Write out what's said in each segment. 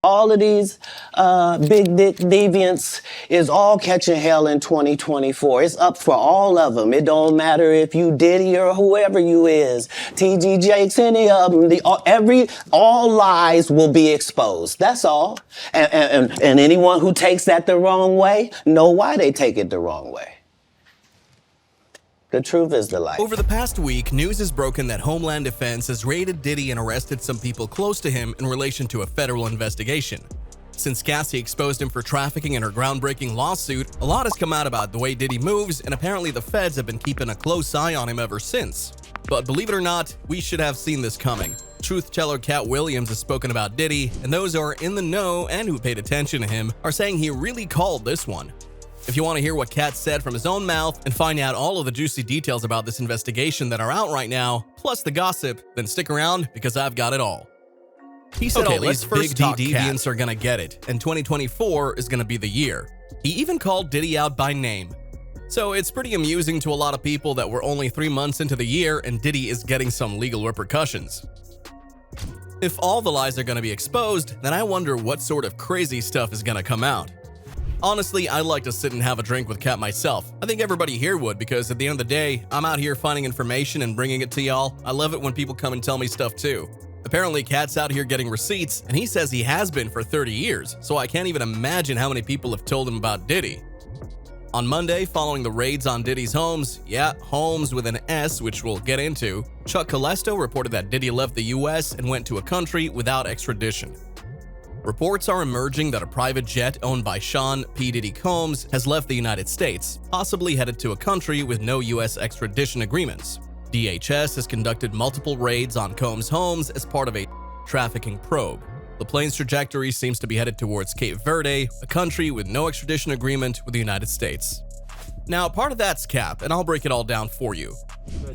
All of these big dick deviants is all catching hell in 2024. It's up for all of them. It don't matter if you Diddy or whoever you is. TG Jakes, any of them. All lies will be exposed. That's all. And anyone who takes that the wrong way, know why they take it the wrong way. The truth is the light. Over the past week, news has broken that Homeland Defense has raided Diddy and arrested some people close to him in relation to a federal investigation. Since Cassie exposed him for trafficking in her groundbreaking lawsuit, a lot has come out about the way Diddy moves, and apparently the feds have been keeping a close eye on him ever since. But believe it or not, we should have seen this coming. Truth teller Katt Williams has spoken about Diddy, and those who are in the know and who paid attention to him are saying he really called this one. If you want to hear what Katt said from his own mouth and find out all of the juicy details about this investigation that are out right now, plus the gossip, then stick around because I've got it all. He said all these big deviants are gonna get it, and 2024 is gonna be the year. He even called Diddy out by name. So it's pretty amusing to a lot of people that we're only 3 months into the year and Diddy is getting some legal repercussions. If all the lies are gonna be exposed, then I wonder what sort of crazy stuff is gonna come out. Honestly, I'd like to sit and have a drink with Katt myself. I think everybody here would, because at the end of the day, I'm out here finding information and bringing it to y'all. I love it when people come and tell me stuff too. Apparently, Katt's out here getting receipts, and he says he has been for 30 years, so I can't even imagine how many people have told him about Diddy. On Monday, following the raids on Diddy's homes, homes with an S, which we'll get into, Chuck Callesto reported that Diddy left the US and went to a country without extradition. Reports are emerging that a private jet owned by Sean P. Diddy Combs has left the United States, possibly headed to a country with no U.S. extradition agreements. DHS has conducted multiple raids on Combs' homes as part of a trafficking probe. The plane's trajectory seems to be headed towards Cape Verde, a country with no extradition agreement with the United States. Now, part of that's cap, and I'll break it all down for you.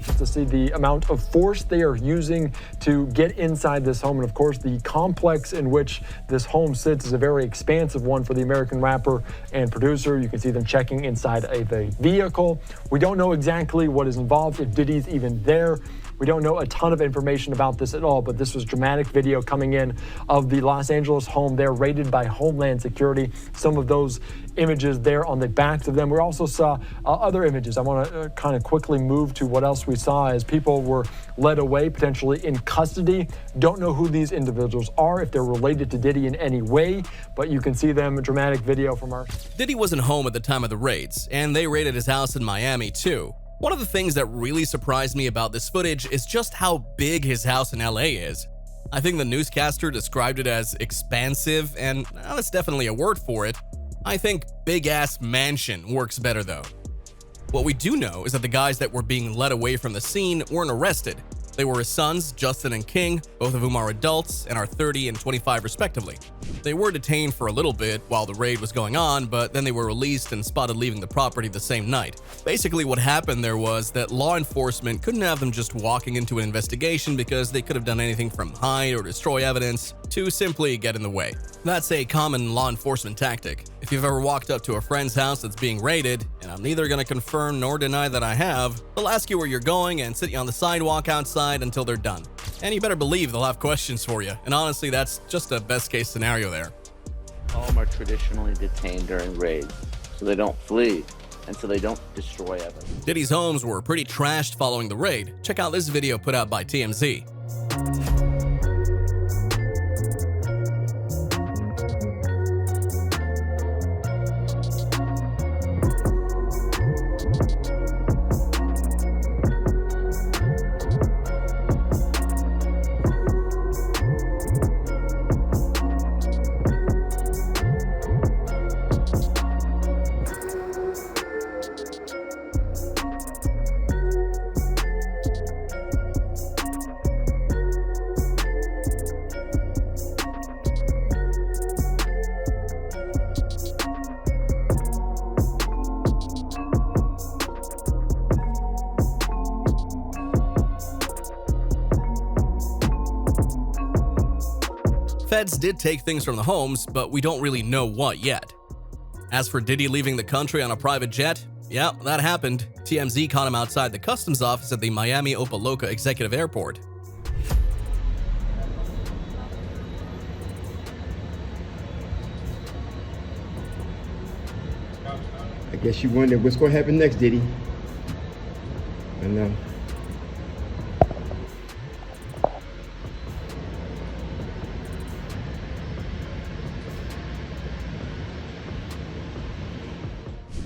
Just to see the amount of force they are using to get inside this home. And of course, the complex in which this home sits is a very expansive one for the American rapper and producer. You can see them checking inside of a vehicle. We don't know exactly what is involved, if Diddy's even there. We don't know a ton of information about this at all, but this was dramatic video coming in of the Los Angeles home there, raided by Homeland Security. Some of those images there on the backs of them. We also saw other images. I want to kind of quickly move to what else we saw as people were led away, potentially in custody. Don't know who these individuals are, if they're related to Diddy in any way, but you can see them. Dramatic video from our... Diddy wasn't home at the time of the raids, and they raided his house in Miami too. One of the things that really surprised me about this footage is just how big his house in LA is. I think the newscaster described it as expansive, and that's definitely a word for it. I think big-ass mansion works better though. What we do know is that the guys that were being led away from the scene weren't arrested. They were his sons, Justin and King, both of whom are adults and are 30 and 25 respectively. They were detained for a little bit while the raid was going on, but then they were released and spotted leaving the property the same night. Basically what happened there was that law enforcement couldn't have them just walking into an investigation because they could have done anything from hide or destroy evidence to simply get in the way. That's a common law enforcement tactic. If you've ever walked up to a friend's house that's being raided, and I'm neither going to confirm nor deny that I have, they'll ask you where you're going and sit you on the sidewalk outside until they're done. And you better believe they'll have questions for you, and honestly that's just a best case scenario there. Home are traditionally detained during raids, so they don't flee, and so they don't destroy evidence. Diddy's homes were pretty trashed following the raid. Check out this video put out by TMZ. Feds did take things from the homes, but we don't really know what yet. As for Diddy leaving the country on a private jet, yeah, that happened. TMZ caught him outside the customs office at the Miami Opa-locka Executive Airport. I guess you wonder what's going to happen next, Diddy. I know.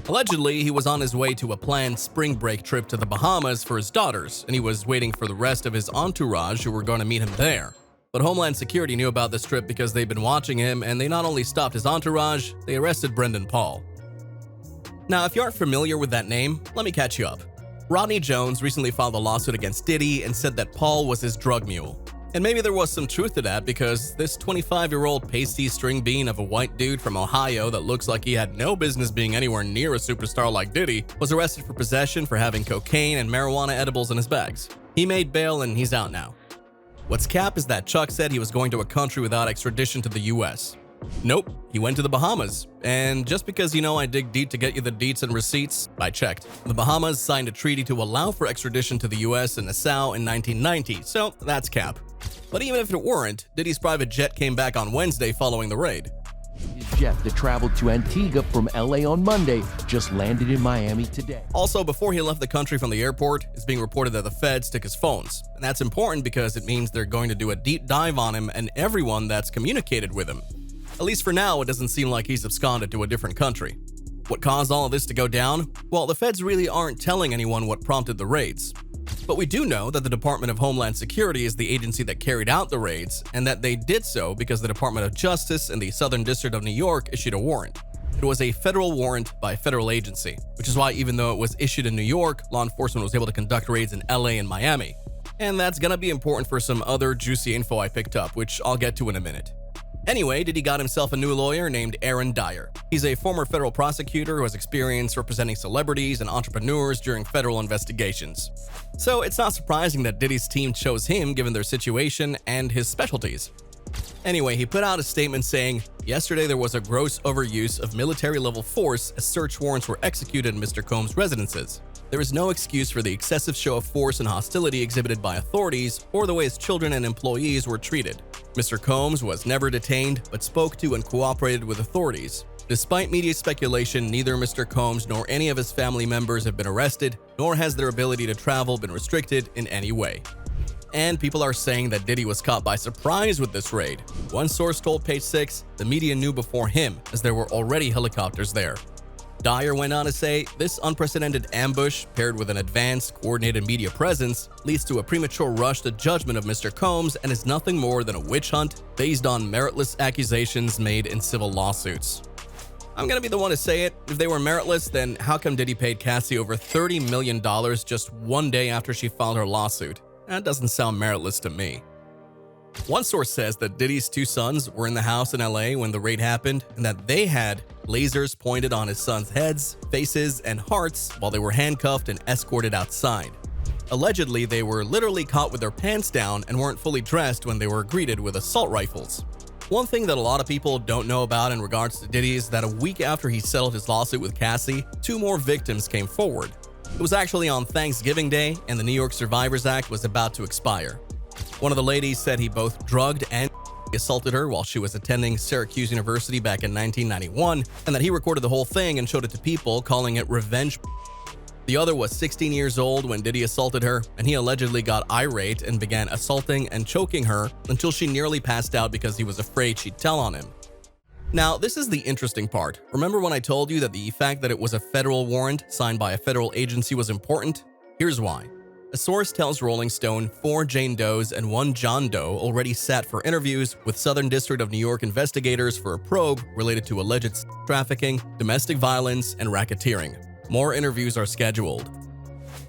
Allegedly, he was on his way to a planned spring break trip to the Bahamas for his daughters, and he was waiting for the rest of his entourage who were going to meet him there. But Homeland Security knew about this trip because they'd been watching him, and they not only stopped his entourage, they arrested Brendan Paul. Now, if you aren't familiar with that name, let me catch you up. Rodney Jones recently filed a lawsuit against Diddy and said that Paul was his drug mule. And maybe there was some truth to that because this 25-year-old pasty string bean of a white dude from Ohio that looks like he had no business being anywhere near a superstar like Diddy was arrested for possession for having cocaine and marijuana edibles in his bags. He made bail and he's out now. What's cap is that Chuck said he was going to a country without extradition to the US. Nope, he went to the Bahamas. And just because you know I dig deep to get you the deets and receipts, I checked. The Bahamas signed a treaty to allow for extradition to the US and Nassau in 1990, so that's cap. But even if it weren't, Diddy's private jet came back on Wednesday following the raid. His jet that traveled to Antigua from LA on Monday just landed in Miami today. Also, before he left the country from the airport, it's being reported that the feds took his phones. And that's important because it means they're going to do a deep dive on him and everyone that's communicated with him. At least for now, it doesn't seem like he's absconded to a different country. What caused all of this to go down? Well, the feds really aren't telling anyone what prompted the raids. But we do know that the Department of Homeland Security is the agency that carried out the raids, and that they did so because the Department of Justice in the Southern District of New York issued a warrant. It was a federal warrant by a federal agency, which is why even though it was issued in New York, law enforcement was able to conduct raids in LA and Miami. And that's gonna be important for some other juicy info I picked up, which I'll get to in a minute. Anyway, Diddy got himself a new lawyer named Aaron Dyer. He's a former federal prosecutor who has experience representing celebrities and entrepreneurs during federal investigations. So it's not surprising that Diddy's team chose him given their situation and his specialties. Anyway, he put out a statement saying, "Yesterday there was a gross overuse of military-level force as search warrants were executed in Mr. Combs' residences. There is no excuse for the excessive show of force and hostility exhibited by authorities or the way his children and employees were treated. Mr. Combs was never detained, but spoke to and cooperated with authorities. Despite media speculation, neither Mr. Combs nor any of his family members have been arrested, nor has their ability to travel been restricted in any way." And people are saying that Diddy was caught by surprise with this raid. One source told Page 6 the media knew before him, as there were already helicopters there. Dyer went on to say, "This unprecedented ambush, paired with an advanced, coordinated media presence, leads to a premature rush to judgment of Mr. Combs and is nothing more than a witch hunt based on meritless accusations made in civil lawsuits." I'm gonna be the one to say it. If they were meritless, then how come Diddy paid Cassie over $30 million just one day after she filed her lawsuit? That doesn't sound meritless to me. One source says that Diddy's two sons were in the house in LA when the raid happened and that they had lasers pointed on his sons' heads, faces, and hearts while they were handcuffed and escorted outside. Allegedly, they were literally caught with their pants down and weren't fully dressed when they were greeted with assault rifles. One thing that a lot of people don't know about in regards to Diddy is that a week after he settled his lawsuit with Cassie, two more victims came forward. It was actually on Thanksgiving Day, and the New York Survivors Act was about to expire. One of the ladies said he both drugged and assaulted her while she was attending Syracuse University back in 1991, and that he recorded the whole thing and showed it to people, calling it revenge. The other was 16 years old when Diddy assaulted her, and he allegedly got irate and began assaulting and choking her until she nearly passed out because he was afraid she'd tell on him. Now, this is the interesting part. Remember when I told you that the fact that it was a federal warrant signed by a federal agency was important? Here's why. A source tells Rolling Stone 4 Jane Does and 1 John Doe already sat for interviews with Southern District of New York investigators for a probe related to alleged trafficking, domestic violence, and racketeering. More interviews are scheduled.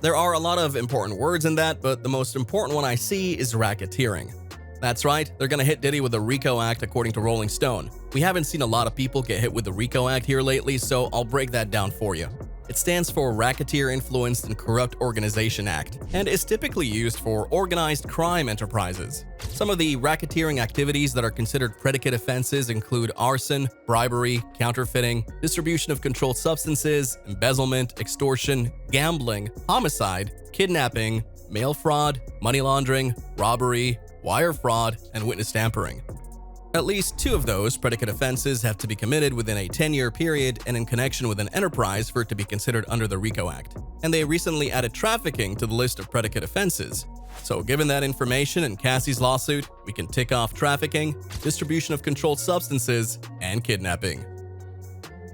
There are a lot of important words in that, but the most important one I see is racketeering. That's right, they're gonna hit Diddy with the RICO Act according to Rolling Stone. We haven't seen a lot of people get hit with the RICO Act here lately, so I'll break that down for you. It stands for Racketeer Influenced and Corrupt Organization Act, and is typically used for organized crime enterprises. Some of the racketeering activities that are considered predicate offenses include arson, bribery, counterfeiting, distribution of controlled substances, embezzlement, extortion, gambling, homicide, kidnapping, mail fraud, money laundering, robbery, wire fraud, and witness tampering. At least 2 of those predicate offenses have to be committed within a 10-year period and in connection with an enterprise for it to be considered under the RICO Act. And they recently added trafficking to the list of predicate offenses. So given that information and Cassie's lawsuit, we can tick off trafficking, distribution of controlled substances, and kidnapping.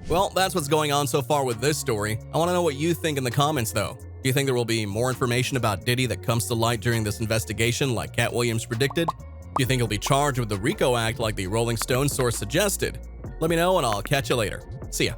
Well, that's what's going on so far with this story. I want to know what you think in the comments though. Do you think there will be more information about Diddy that comes to light during this investigation like Katt Williams predicted? Do you think he'll be charged with the RICO Act like the Rolling Stone source suggested? Let me know and I'll catch you later. See ya.